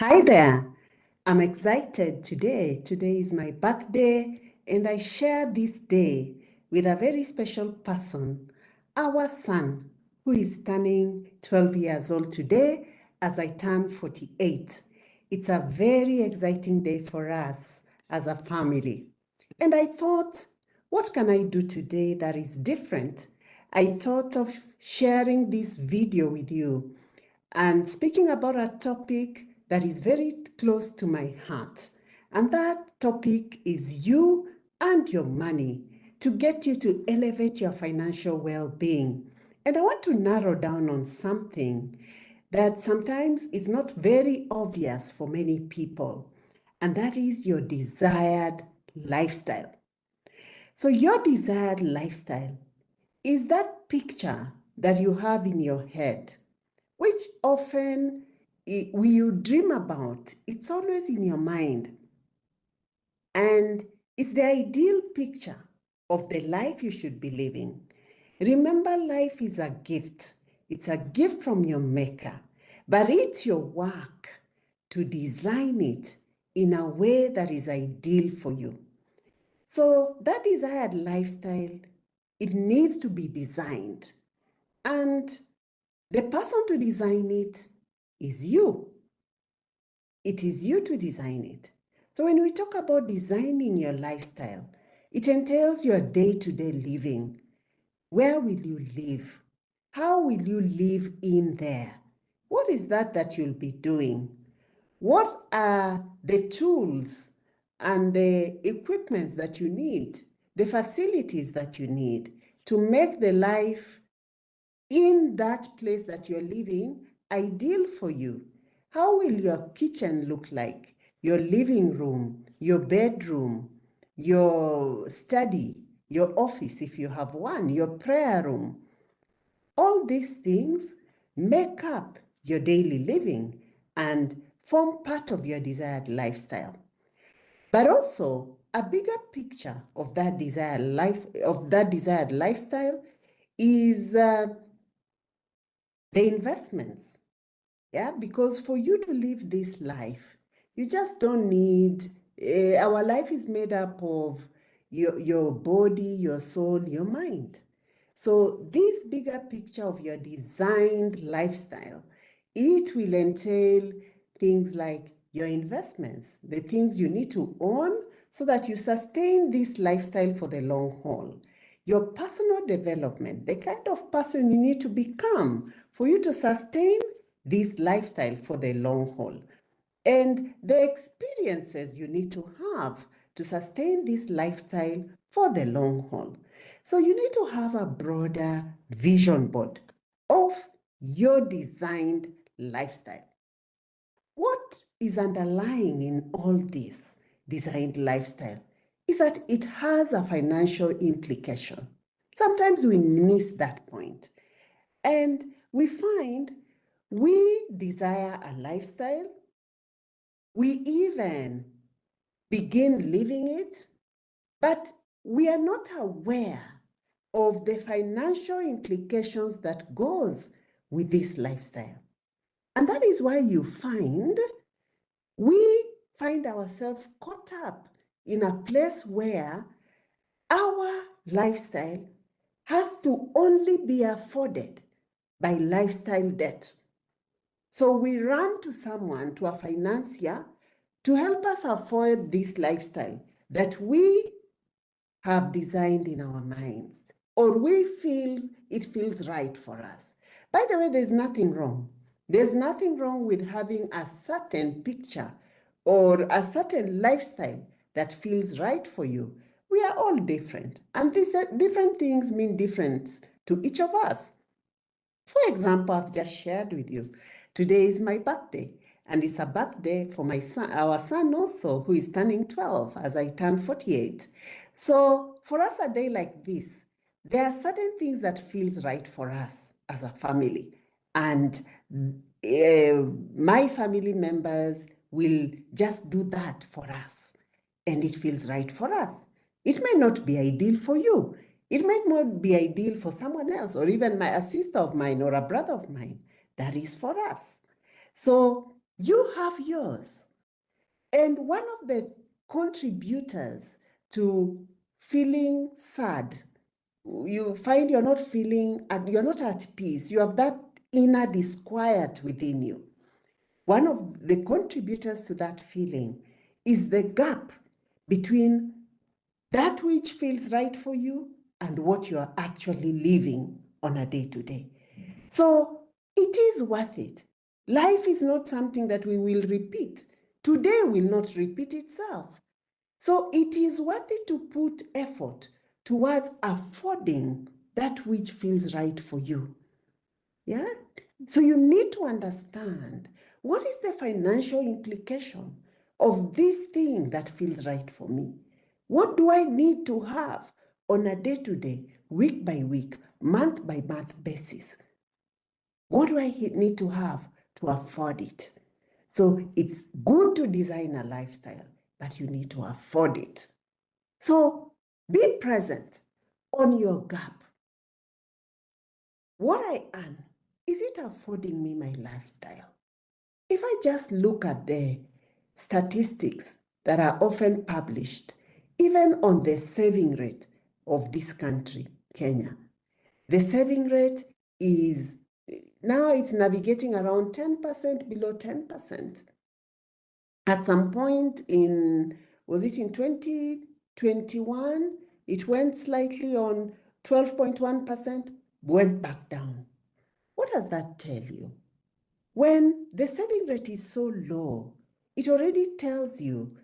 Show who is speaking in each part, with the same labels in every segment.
Speaker 1: Hi there. I'm excited today. Today is my birthday, and I share this day with a very special person, our son, who is turning 12 years old today as I turn 48. It's a very exciting day for us as a family. And I thought, what can I do today that is different? I thought of sharing this video with you and speaking about a topic that is very close to my heart. And that topic is you and your money, to get you to elevate your financial well-being. And I want to narrow down on something that sometimes is not very obvious for many people, and that is your desired lifestyle. So your desired lifestyle is that picture that you have in your head, which often you dream about. It's always in your mind. And it's the ideal picture of the life you should be living. Remember, life is a gift. It's a gift from your maker, but it's your work to design it in a way that is ideal for you. So that desired lifestyle, it needs to be designed. And the person to design it is you. It is you to design it. So when we talk about designing your lifestyle, it entails your day-to-day living. Where will you live? How will you live in there? What is that you'll be doing? What are the tools and the equipments that you need, the facilities that you need to make the life in that place that you're living ideal for you? How will your kitchen look like? Your living room, your bedroom, your study, your office, if you have one, your prayer room. All these things make up your daily living and form part of your desired lifestyle. But also, a bigger picture of that desired lifestyle is the investments. Yeah, because for you to live this life, you just don't need, our life is made up of your body, your soul, your mind. So this bigger picture of your designed lifestyle, it will entail things like your investments, the things you need to own so that you sustain this lifestyle for the long haul. Your personal development, the kind of person you need to become for you to sustain this lifestyle for the long haul, and the experiences you need to have to sustain this lifestyle for the long haul. So you need to have a broader vision board of your designed lifestyle. What is underlying in all this designed lifestyle is that it has a financial implication. Sometimes we miss that point, and we find we desire a lifestyle, we even begin living it, but we are not aware of the financial implications that goes with this lifestyle. And that is why you find we find ourselves caught up in a place where our lifestyle has to only be afforded by lifestyle debt. So we run to someone, to a financier, to help us afford this lifestyle that we have designed in our minds, or we feel it feels right for us. By the way, there's nothing wrong. There's nothing wrong with having a certain picture or a certain lifestyle that feels right for you. We are all different, and these different things mean different to each of us. For example, I've just shared with you, today is my birthday, and it's a birthday for my son, our son also, who is turning 12 as I turn 48. So for us, a day like this, there are certain things that feels right for us as a family, and my family members will just do that for us, and it feels right for us. It may not be ideal for you. It might not be ideal for someone else, or even a sister of mine or a brother of mine. That is for us. So You have yours. And one of the contributors to feeling sad, you find you're not at peace, you have that inner disquiet within you. One of the contributors to that feeling is the gap between that which feels right for you and what you are actually living on a day-to-day. So it is worth it. Life is not something that we will repeat. Today will not repeat itself. So it is worth it to put effort towards affording that which feels right for you. Yeah? So you need to understand, what is the financial implication of this thing that feels right for me? What do I need to have on a day-to-day, week by week, month by month basis? What do I need to have to afford it? So it's good to design a lifestyle, but you need to afford it. So be present on your gap. What I earn, is it affording me my lifestyle? If I just look at the statistics that are often published, even on the saving rate of this country, Kenya, the saving rate is, now it's navigating around 10%, below 10%. At some point in, was it in 2021, it went slightly on 12.1%, went back down. What does that tell you? When the saving rate is so low, it already tells you,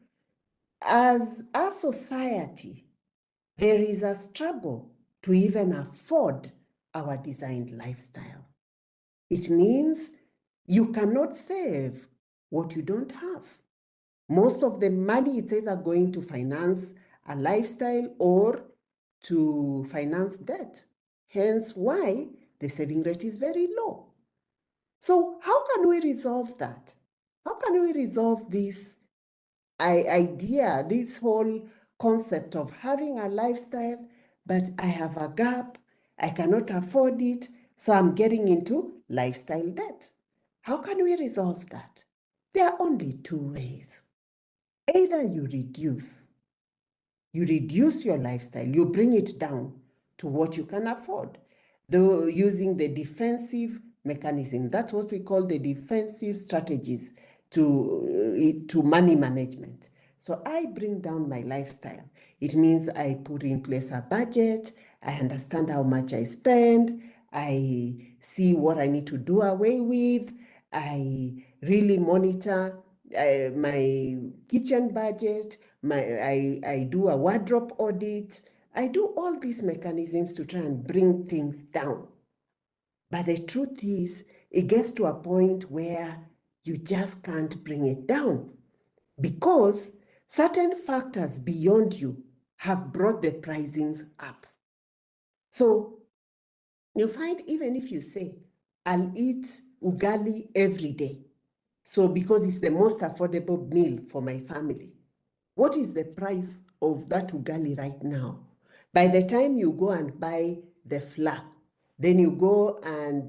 Speaker 1: as a society, there is a struggle to even afford our designed lifestyle. It means you cannot save what you don't have. Most of the money is either going to finance a lifestyle or to finance debt. Hence why the saving rate is very low. So how can we resolve that? How can we resolve this idea, this whole concept of having a lifestyle, but I have a gap, I cannot afford it, so I'm getting into lifestyle debt? How can we resolve that? There are only two ways. Either you reduce your lifestyle, you bring it down to what you can afford, though using the defensive mechanism. That's what we call the defensive strategies to money management. So I bring down my lifestyle. It means I put in place a budget, I understand how much I spend, I see what I need to do away with, I really monitor my kitchen budget, I do a wardrobe audit. I do all these mechanisms to try and bring things down. But the truth is, it gets to a point where you just can't bring it down because certain factors beyond you have brought the pricings up. So you find, even if you say, I'll eat ugali every day, so because it's the most affordable meal for my family, what is the price of that ugali right now? By the time you go and buy the flour, then you go and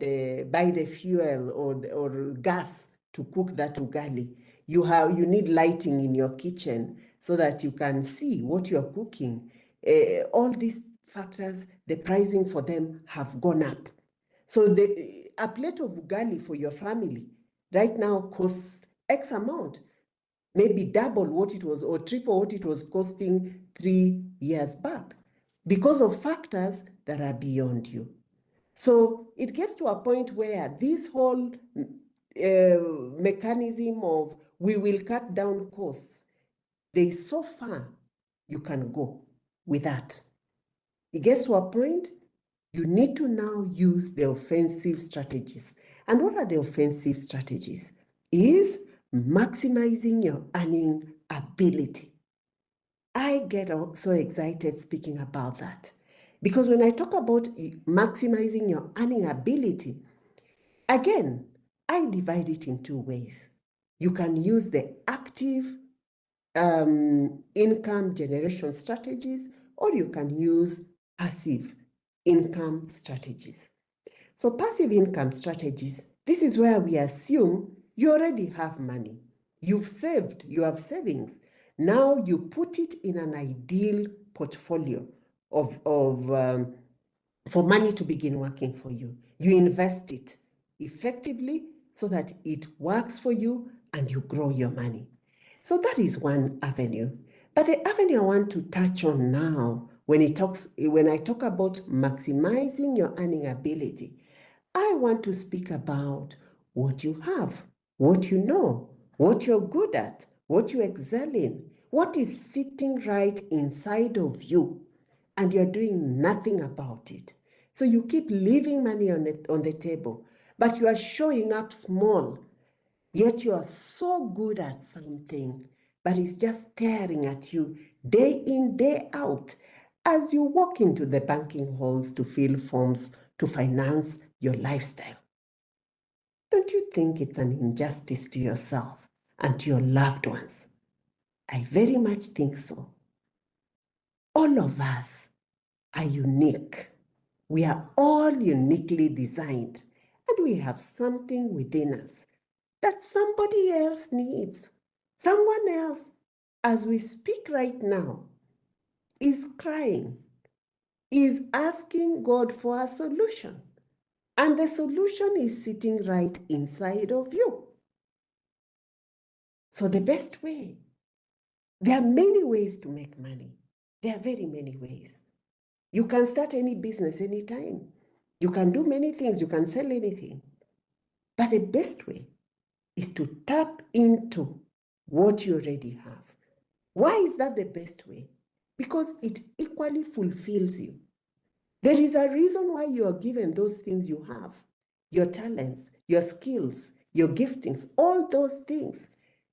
Speaker 1: buy the fuel or gas to cook that ugali, you need lighting in your kitchen so that you can see what you're cooking. All these factors, the pricing for them have gone up. So a plate of ugali for your family right now costs X amount, maybe double what it was or triple what it was costing 3 years back, because of factors that are beyond you. So it gets to a point where this whole mechanism of we will cut down costs, there is so far you can go with that. It gets to a point you need to now use the offensive strategies. And what are the offensive strategies? Is maximizing your earning ability. I get so excited speaking about that because when I talk about maximizing your earning ability, again, I divide it in two ways. You can use the active income generation strategies, or you can use passive income strategies. So passive income strategies, this is where we assume You already have money. You've saved, you have savings. Now you put it in an ideal portfolio for money to begin working for you. You invest it effectively so that it works for you and you grow your money. So that is one avenue. But the avenue I want to touch on now, when I talk about maximizing your earning ability, I want to speak about what you have, what you know, what you're good at, what you excel in, what is sitting right inside of you, and you're doing nothing about it. So you keep leaving money on the table, but you are showing up small, yet you are so good at something, but it's just staring at you day in, day out, as you walk into the banking halls to fill forms to finance your lifestyle. Don't you think it's an injustice to yourself and to your loved ones? I very much think so. All of us are unique. We are all uniquely designed, and we have something within us that somebody else needs. Someone else, as we speak right now, is crying, is asking God for a solution. And the solution is sitting right inside of you. So the best way, there are many ways to make money. There are very many ways. You can start any business anytime. You can do many things. You can sell anything. But the best way is to tap into what you already have. Why is that the best way? Because it equally fulfills you. There is a reason why you are given those things you have, your talents, your skills, your giftings, all those things.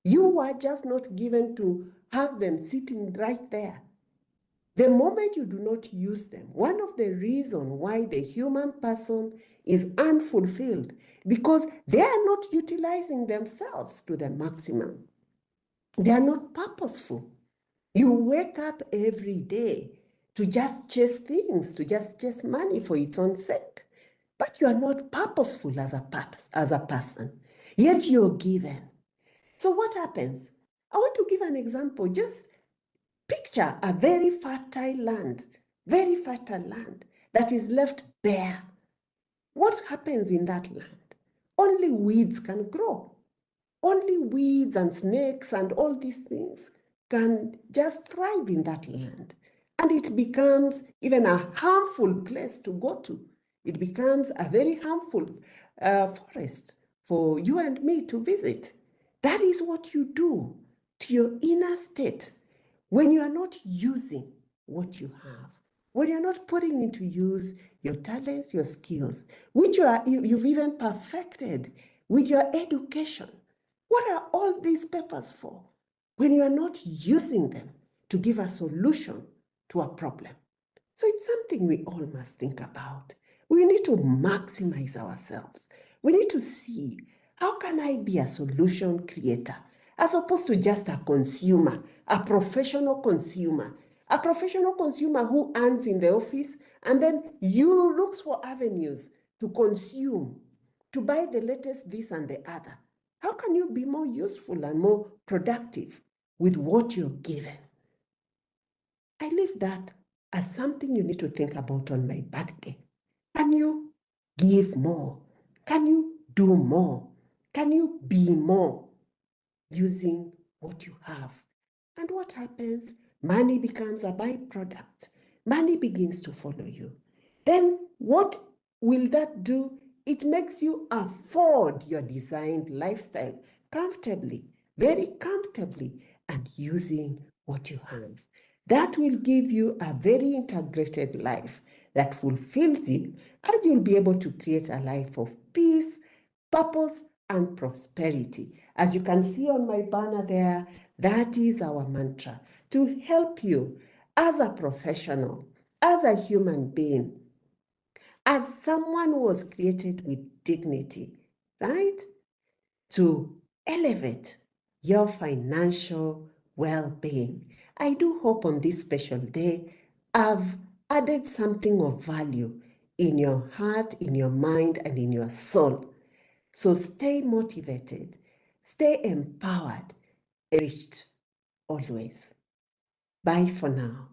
Speaker 1: You are just not given to have them sitting right there. The moment you do not use them, one of the reasons why the human person is unfulfilled, because they are not utilizing themselves to the maximum. They are not purposeful. You wake up every day to just chase things, to just chase money for its own sake. But you are not purposeful as a person. Yet you're given. So what happens? I want to give an example. Just picture a very fertile land that is left bare. What happens in that land? Only weeds can grow. Only weeds and snakes and all these things can just thrive in that land. And it becomes even a harmful place to go to. It becomes a very harmful forest for you and me to visit. That is what you do to your inner state when you are not using what you have, when you're not putting into use your talents, your skills, which you've even perfected with your education. What are all these papers for when you are not using them to give a solution to a problem? So it's something we all must think about. We need to maximize ourselves. We need to see, how can I be a solution creator as opposed to just a consumer, a professional consumer who earns in the office and then you looks for avenues to consume, to buy the latest this and the other. How can you be more useful and more productive with what you're given? I leave that as something you need to think about on my birthday. Can you give more? Can you do more? Can you be more using what you have? And what happens? Money becomes a byproduct. Money begins to follow you. Then what will that do? It makes you afford your designed lifestyle comfortably, very comfortably, and using what you have. That will give you a very integrated life that fulfills you, and you'll be able to create a life of peace, purpose, and prosperity. As you can see on my banner there, that is our mantra, to help you as a professional, as a human being, as someone who was created with dignity, right? To elevate your financial well-being. I do hope on this special day I've added something of value in your heart, in your mind, and in your soul. So stay motivated. Stay empowered, enriched always. Bye for now.